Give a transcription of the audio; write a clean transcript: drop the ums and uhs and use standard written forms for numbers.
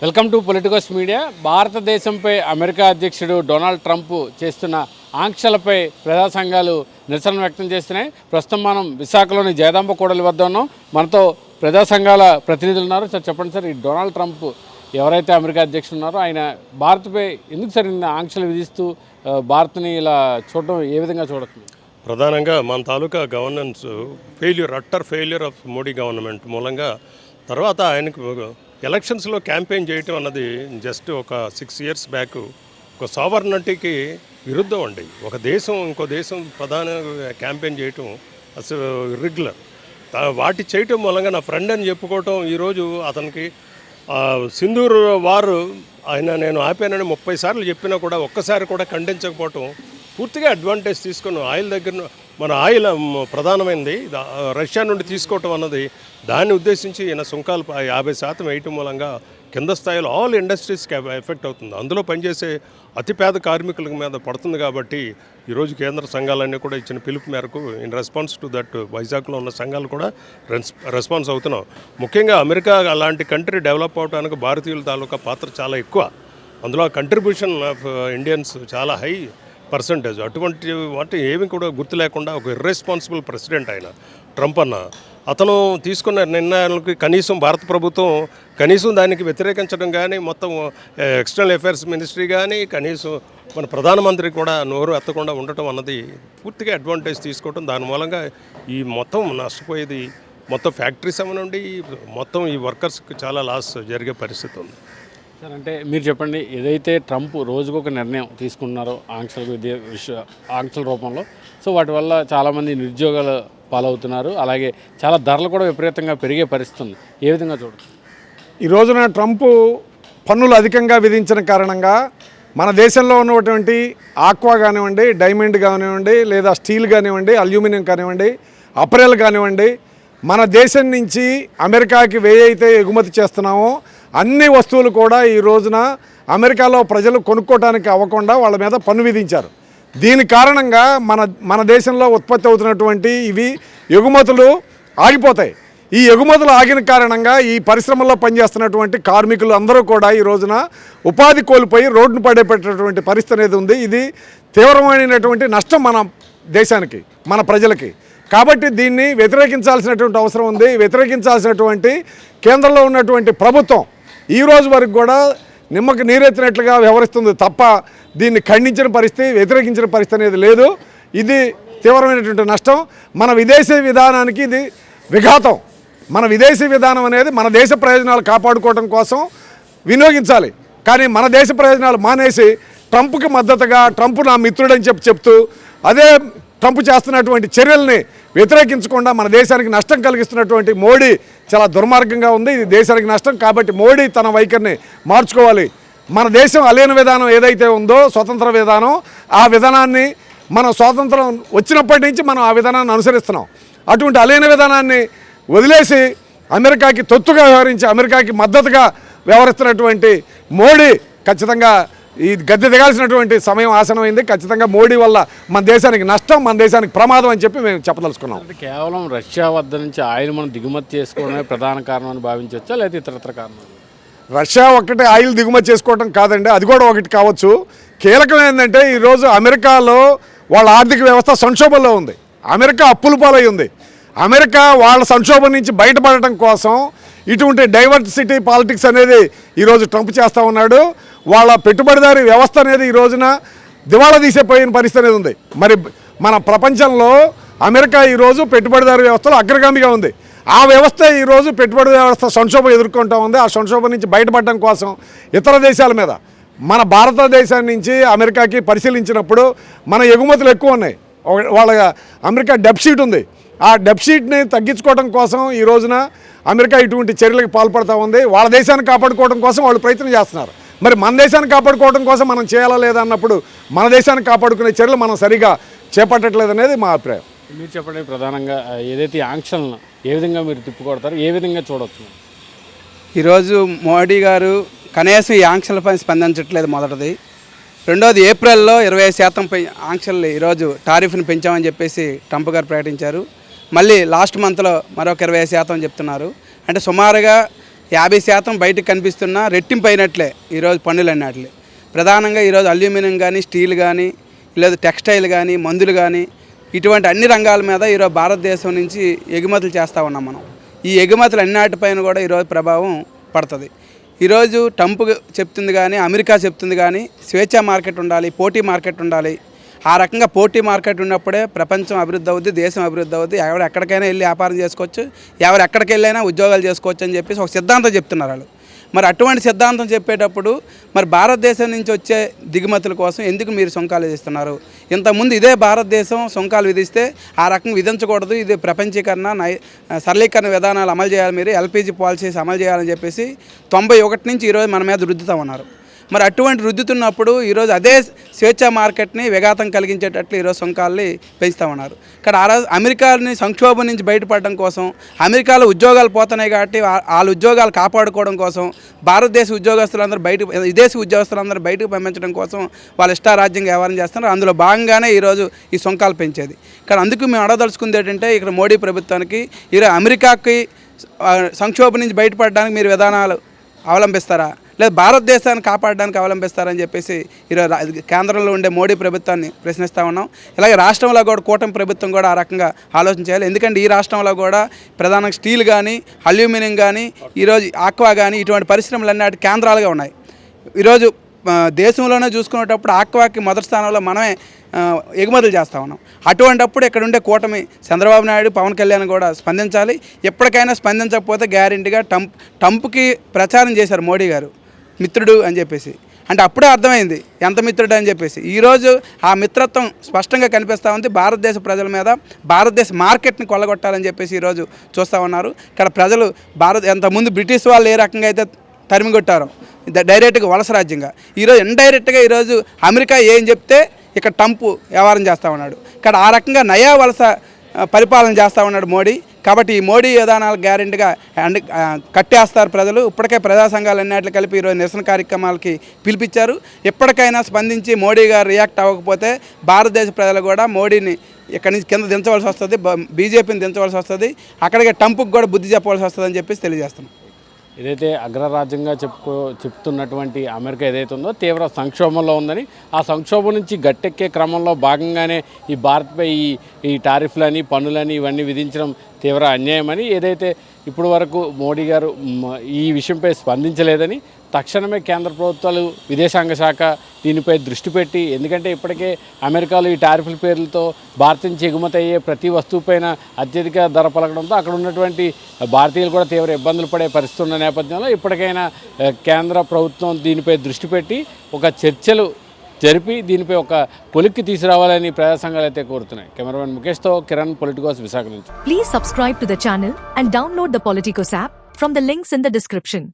Welcome to politicos media. భారతదేశంపై America అధ్యక్షుడు Donald Trump చేస్తున్న ఆంక్షలపై ప్రజా సంఘాలు నిరసన వ్యక్తం చేస్తున్నాయి. ప్రస్తుతం మనం విశాఖలోని జయదాంబ కూడలి వద్ద ఉన్నాం. మనతో ప్రజా సంఘాల ప్రతినిధులు ఉన్నారు. సార్ చెప్పండి సార్, ఈ డొనాల్డ్ ట్రంప్ ఎవరైతే అమెరికా అధ్యక్షుడు ఉన్నారో ఆయన భారత్పై ఎందుకు సార్ ఇన్ని ఆంక్షలు విధిస్తూ భారత్ని ఇలా చూడడం ఏ విధంగా చూడొచ్చు? ప్రధానంగా మన తాలూకా governance utter failure of Modi government మూలంగా తర్వాత ఆయనకు ఎలక్షన్స్లో క్యాంపెయిన్ చేయటం అన్నది జస్ట్ ఒక 6 years బ్యాక్ ఒక సావర్నటీకి విరుద్ధం అండి. ఒక దేశం ఇంకో దేశం ప్రధాన క్యాంపెయిన్ చేయటం అసలు ఇర్రెగ్యులర్. వాటి చేయటం మూలంగా నా ఫ్రెండ్ అని చెప్పుకోవటం ఈరోజు అతనికి సింధూర్ వారు నేను ఆపానని 30 సార్లు చెప్పినా కూడా ఒక్కసారి కూడా ఖండించకపోవటం పూర్తిగా అడ్వాంటేజ్ తీసుకుని ఆయిల్ దగ్గర మన ఆయిల్ ప్రధానమైనది రష్యా నుండి తీసుకోవటం అన్నది దాన్ని ఉద్దేశించి ఈయన సుంకాలు 50% వేయటం మూలంగా కింద స్థాయిలో ఆల్ ఇండస్ట్రీస్కి ఎఫెక్ట్ అవుతుంది. అందులో పనిచేసే అతిపేద కార్మికుల మీద పడుతుంది. కాబట్టి ఈరోజు కేంద్ర సంఘాలన్నీ కూడా ఇచ్చిన పిలుపు మేరకు ఇన్ రెస్పాన్స్ టు దట్ వైజాగ్లో ఉన్న సంఘాలు కూడా రెస్పాన్స్ అవుతున్నాం. ముఖ్యంగా అమెరికా అలాంటి కంట్రీ డెవలప్ అవడానికి భారతీయుల తాలూకా పాత్ర చాలా ఎక్కువ. అందులో కంట్రిబ్యూషన్ ఆఫ్ ఇండియన్స్ చాలా హై పర్సంటేజ్. అటువంటి వాటి ఏమి కూడా గుర్తు లేకుండా ఒక ఇర్రెస్పాన్సిబుల్ ప్రెసిడెంట్ ఆయన ట్రంప్ అన్న. అతను తీసుకున్న నిర్ణయాలకి కనీసం భారత ప్రభుత్వం కనీసం దానికి వ్యతిరేకించడం కానీ, మొత్తం ఎక్స్టర్నల్ అఫైర్స్ మినిస్ట్రీ కానీ, కనీసం మన ప్రధానమంత్రి కూడా నోరు ఎత్తకుండా ఉండటం అన్నది పూర్తిగా అడ్వాంటేజ్ తీసుకోవటం. దాని మూలంగా ఈ మొత్తం నష్టపోయేది మొత్తం ఫ్యాక్టరీస్ నుండి మొత్తం ఈ వర్కర్స్కి చాలా లాస్ జరిగే పరిస్థితి ఉంది. సార్ అంటే మీరు చెప్పండి, ఏదైతే ట్రంప్ రోజుకొక నిర్ణయం తీసుకున్నారో ఆంక్షల రూపంలో, సో వాటి వల్ల చాలామంది నిరుద్యోగాలు పాలవుతున్నారు. అలాగే చాలా ధరలు కూడా విపరీతంగా పెరిగే పరిస్థితి ఉంది. ఏ విధంగా చూడదు? ఈ రోజున ట్రంప్ పన్నులు అధికంగా విధించిన కారణంగా మన దేశంలో ఉన్నటువంటి ఆక్వా కానివ్వండి, డైమండ్ కానివ్వండి, లేదా స్టీల్ కానివ్వండి, అల్యూమినియం కానివ్వండి, అప్రెల్ కానివ్వండి, మన దేశం నుంచి అమెరికాకి అయితే ఎగుమతి చేస్తున్నామో అన్ని వస్తువులు కూడా ఈ రోజున అమెరికాలో ప్రజలు కొనుక్కోవడానికి అవ్వకుండా వాళ్ళ మీద పన్ను విధించారు. దీని కారణంగా మన దేశంలో ఉత్పత్తి అవుతున్నటువంటి ఇవి ఎగుమతులు ఆగిపోతాయి. ఈ ఎగుమతులు ఆగిన కారణంగా ఈ పరిశ్రమల్లో పనిచేస్తున్నటువంటి కార్మికులు అందరూ కూడా ఈ రోజున ఉపాధి కోల్పోయి రోడ్డును పడేపెట్టేటువంటి పరిస్థితి అనేది ఉంది. ఇది తీవ్రమైనటువంటి నష్టం మన దేశానికి, మన ప్రజలకి. కాబట్టి దీన్ని వ్యతిరేకించాల్సినటువంటి అవసరం ఉంది. వ్యతిరేకించాల్సినటువంటి కేంద్రంలో ఉన్నటువంటి ప్రభుత్వం ఈ రోజు వరకు కూడా నిమ్మకి నీరెత్తినట్లుగా వ్యవహరిస్తుంది తప్ప దీన్ని ఖండించిన పరిస్థితి, వ్యతిరేకించిన పరిస్థితి అనేది లేదు. ఇది తీవ్రమైనటువంటి నష్టం. మన విదేశీ విధానానికి ఇది విఘాతం. మన విదేశీ విధానం అనేది మన దేశ ప్రయోజనాలు కాపాడుకోవడం కోసం వినియోగించాలి. కానీ మన దేశ ప్రయోజనాలు మానేసి ట్రంప్కి మద్దతుగా ట్రంప్ నా మిత్రుడని చెప్తూ అదే ట్రంప్ చేస్తున్నటువంటి చర్యల్ని వ్యతిరేకించకుండా మన దేశానికి నష్టం కలిగిస్తున్నటువంటి మోడీ చాలా దుర్మార్గంగా ఉంది. ఇది దేశానికి నష్టం. కాబట్టి మోడీ తన వైఖరిని మార్చుకోవాలి. మన దేశం అలీన విధానం ఏదైతే ఉందో స్వతంత్ర విధానం, ఆ విధానాన్ని మనం స్వాతంత్రం వచ్చినప్పటి నుంచి మనం ఆ విధానాన్ని అనుసరిస్తున్నాం. అటువంటి అలీన విధానాన్ని వదిలేసి అమెరికాకి తొత్తుగా వ్యవహరించి అమెరికాకి మద్దతుగా వ్యవహరిస్తున్నటువంటి మోడీ ఖచ్చితంగా ఈ గద్దె దిగాల్సినటువంటి సమయం ఆసనమైంది. ఖచ్చితంగా మోడీ వల్ల మన దేశానికి నష్టం, మన దేశానికి ప్రమాదం అని చెప్పి మేము చెప్పదలుచుకున్నాం. కేవలం రష్యా వద్ద నుంచి ఆయిల్ మనం దిగుమతి చేసుకోవడమే ప్రధాన కారణం అని భావించవచ్చా, లేదా ఇతరత్ర కారణాలు? రష్యా ఒక్కటే ఆయిల్ దిగుమతి చేసుకోవడం కాదండి, అది కూడా ఒకటి కావచ్చు. కీలకం ఏంటంటే ఈరోజు అమెరికాలో వాళ్ళ ఆర్థిక వ్యవస్థ సంక్షోభంలో ఉంది. అమెరికా అప్పుల పాలై ఉంది. అమెరికా వాళ్ళ సంక్షోభం నుంచి బయటపడటం కోసం ఇటువంటి డైవర్సిటీ పాలిటిక్స్ అనేది ఈరోజు ట్రంప్ చేస్తూ ఉన్నాడు. వాళ్ళ పెట్టుబడిదారీ వ్యవస్థ అనేది ఈ రోజున దివాళా తీసేపోయిన పరిస్థితి అనేది ఉంది. మరి మన ప్రపంచంలో అమెరికా ఈరోజు పెట్టుబడిదారీ వ్యవస్థలో అగ్రగామిగా ఉంది. ఆ వ్యవస్థ ఈరోజు పెట్టుబడి వ్యవస్థ సంక్షోభం ఎదుర్కొంటూ ఉంది. ఆ సంక్షోభం నుంచి బయటపడడం కోసం ఇతర దేశాల మీద మన భారతదేశం నుంచి అమెరికాకి పరిశీలించినప్పుడు మన ఎగుమతులు ఎక్కువ ఉన్నాయి. వాళ్ళ అమెరికా డెఫిసిట్ ఉంది. ఆ డెఫిసిట్ని తగ్గించుకోవడం కోసం ఈ రోజున అమెరికా ఇటువంటి చర్యలకు పాల్పడుతూ ఉంది. వాళ్ళ దేశాన్ని కాపాడుకోవడం కోసం వాళ్ళు ప్రయత్నం చేస్తున్నారు. మరి మన దేశాన్ని కాపాడుకోవడం కోసం మనం చేయాలా లేదా అన్నప్పుడు మన దేశాన్ని కాపాడుకునే చర్యలు మనం సరిగా చేపట్టట్లేదు అనేది మా అభిప్రాయం. మీరు చెప్పండి, ప్రధానంగా ఏదైతే ఆంక్షలను ఏ విధంగా మీరు తిప్పుకొడతారు, ఏ విధంగా చూడవచ్చు? ఈరోజు మోడీ గారు కనీసం ఈ ఆంక్షలపై స్పందించట్లేదు. మొదటిది. రెండోది, ఏప్రిల్లో 25% ఆంక్షలు ఈరోజు టారిఫ్ని పెంచామని చెప్పేసి ట్రంప్ గారు ప్రకటించారు. మళ్ళీ లాస్ట్ మంత్లో మరొక 20% చెప్తున్నారు. అంటే సుమారుగా 50% బయటకు కనిపిస్తున్నా రెట్టింపు అయినట్లే ఈరోజు పన్నులు అన్నట్లే. ప్రధానంగా ఈరోజు అల్యూమినియం కానీ, స్టీల్ కానీ, లేదా టెక్స్టైల్ కానీ, మందులు కానీ, ఇటువంటి అన్ని రంగాల మీద ఈరోజు భారతదేశం నుంచి ఎగుమతులు చేస్తూ ఉన్నాం మనం. ఈ ఎగుమతులు అన్నిటిపైన కూడా ఈరోజు ప్రభావం పడుతుంది. ఈరోజు ట్రంప్ చెప్తుంది కానీ, అమెరికా చెప్తుంది కానీ స్వేచ్ఛా మార్కెట్ ఉండాలి, పోటీ మార్కెట్ ఉండాలి. ఆ రకంగా పోటీ మార్కెట్ ఉన్నప్పుడే ప్రపంచం అభివృద్ధి అవుద్ది, దేశం అభివృద్ధి అవుద్ది, ఎవరు ఎక్కడికైనా వెళ్ళి వ్యాపారం చేసుకోవచ్చు, ఎవరు ఎక్కడికి వెళ్ళైనా ఉద్యోగాలు చేసుకోవచ్చు అని చెప్పేసి ఒక సిద్ధాంతం చెప్తున్నారు వాళ్ళు. మరి అటువంటి సిద్ధాంతం చెప్పేటప్పుడు మరి భారతదేశం నుంచి వచ్చే దిగుమతుల కోసం ఎందుకు మీరు సుంకాలు విధిస్తున్నారు? ఇంతకుముందు ఇదే భారతదేశం సుంకాలు విధిస్తే ఆ రకంగా విధించకూడదు, ఇది ప్రపంచీకరణ సరళీకరణ విధానాలు అమలు చేయాలి, మీరు ఎల్పిజి పాలసీస్ అమలు చేయాలని చెప్పేసి 91 నుంచి ఈరోజు మన మీద రుద్దుతూ ఉన్నారు. మరి అటువంటి రుద్దుతున్నప్పుడు ఈరోజు అదే స్వేచ్ఛా మార్కెట్ని విఘాతం కలిగించేటట్లు ఈరోజు సుంకాలని పెంచుతూ ఉన్నారు. కానీ ఆ రోజు అమెరికాని సంక్షోభం నుంచి బయటపడడం కోసం, అమెరికాలో ఉద్యోగాలు పోతున్నాయి కాబట్టి వాళ్ళ ఉద్యోగాలు కాపాడుకోవడం కోసం, భారతదేశ ఉద్యోగస్తులందరూ విదేశీ ఉద్యోగస్తులందరూ బయటకు పంపించడం కోసం వాళ్ళు ఇష్టారాజ్యంగా వ్యవహారం చేస్తున్నారు. అందులో భాగంగానే ఈరోజు ఈ సుంకాలు పెంచేది. కానీ అందుకు మేము అడగదలుచుకుంది ఏంటంటే, ఇక్కడ మోడీ ప్రభుత్వానికి ఈరోజు అమెరికాకి సంక్షోభం నుంచి బయటపడడానికి మీరు విధానాలు అవలంబిస్తారా, లేదా భారతదేశాన్ని కాపాడడానికి అవలంబిస్తారని చెప్పేసి ఈరోజు కేంద్రంలో ఉండే మోడీ ప్రభుత్వాన్ని ప్రశ్నిస్తూ ఉన్నాం. ఇలాగే రాష్ట్రంలో కూడా కూటమి ప్రభుత్వం కూడా ఆ రకంగా ఆలోచన చేయాలి. ఎందుకంటే ఈ రాష్ట్రంలో కూడా ప్రధానంగా స్టీల్ కానీ, అల్యూమినియం కానీ, ఈరోజు ఆక్వా కానీ ఇటువంటి పరిశ్రమలు అన్నిటి కేంద్రాలుగా ఉన్నాయి. ఈరోజు దేశంలోనే చూసుకునేటప్పుడు ఆక్వాకి మొదటి స్థానంలో మనమే ఎగుమతులు చేస్తూ ఉన్నాం. అటువంటిప్పుడు ఇక్కడ ఉండే కూటమి చంద్రబాబు నాయుడు, పవన్ కళ్యాణ్ కూడా స్పందించాలి. ఎప్పటికైనా స్పందించకపోతే గ్యారెంటీగా ట్రంప్కి ప్రచారం చేశారు మోడీ గారు మిత్రుడు అని చెప్పేసి. అంటే అప్పుడే అర్థమైంది ఎంత మిత్రుడు అని చెప్పేసి. ఈరోజు ఆ మిత్రత్వం స్పష్టంగా కనిపిస్తూ ఉంది. భారతదేశ ప్రజల మీద భారతదేశ మార్కెట్ని కొల్లగొట్టాలని చెప్పేసి ఈరోజు చూస్తూ ఉన్నారు. ఇక్కడ ప్రజలు ఎంతమంది బ్రిటిష్ వాళ్ళు ఏ రకంగా అయితే తరిమికొట్టారో డైరెక్ట్గా వలస రాజ్యంగా, ఈరోజు ఇండైరెక్ట్గా ఈరోజు అమెరికా ఏం చెప్తే ఇక్కడ ట్రంప్ వ్యవహారం చేస్తూ ఉన్నాడు. ఇక్కడ ఆ రకంగా నయా వలస పరిపాలన చేస్తూ ఉన్నాడు మోడీ. కాబట్టి ఈ మోడీ విధానాలు గ్యారెంటీగా కట్టేస్తారు ప్రజలు. ఇప్పటికే ప్రజా సంఘాలు అన్నింటిని కలిపి ఈరోజు నిరసన కార్యక్రమాలకి పిలిపించారు. ఎప్పటికైనా స్పందించి మోడీ గారు రియాక్ట్ అవ్వకపోతే భారతదేశ ప్రజలు కూడా మోడీని ఇక్కడి నుంచి కింద దించవలసి వస్తుంది, బీజేపీని దించవలసి వస్తుంది, అక్కడికే ట్రంప్కి కూడా బుద్ధి చెప్పవలసి వస్తుంది అని చెప్పేసి తెలియజేస్తున్నాం. ఏదైతే అగ్రరాజ్యంగా చెప్తున్నటువంటి అమెరికా ఏదైతే ఉందో తీవ్ర సంక్షోభంలో ఉందని, ఆ సంక్షోభం నుంచి గట్టెక్కే క్రమంలో భాగంగానే ఈ భారత్పై ఈ టారిఫ్లని, పన్నులని ఇవన్నీ విధించడం తీవ్ర అన్యాయమని, ఏదైతే ఇప్పుడు వరకు మోడీ గారు ఈ విషయంపై స్పందించలేదని, తక్షణమే కేంద్ర ప్రభుత్వాలు విదేశాంగ శాఖ దీనిపై దృష్టి పెట్టి, ఎందుకంటే ఇప్పటికే అమెరికాలో ఈ టారిఫ్ల పేర్లతో భారత్ నుంచి ఎగుమతి అయ్యే ప్రతి వస్తువుపైన అత్యధిక ధర పలకడంతో అక్కడ ఉన్నటువంటి భారతీయులు కూడా తీవ్ర ఇబ్బందులు పడే పరిస్థితి ఉన్న నేపథ్యంలో ఇప్పటికైనా కేంద్ర ప్రభుత్వం దీనిపై దృష్టి పెట్టి ఒక చర్చలు జరిపి దీనిపై ఒక కొలిక్కి తీసుకురావాలని ప్రజా సంఘాలు అయితే కోరుతున్నాయి. కెమెరామెన్ ముఖేష్తో కిరణ్, పొలిటికోస్, విశాఖ నుంచి. Please subscribe to the channel and download the Politicos app from the links in the description.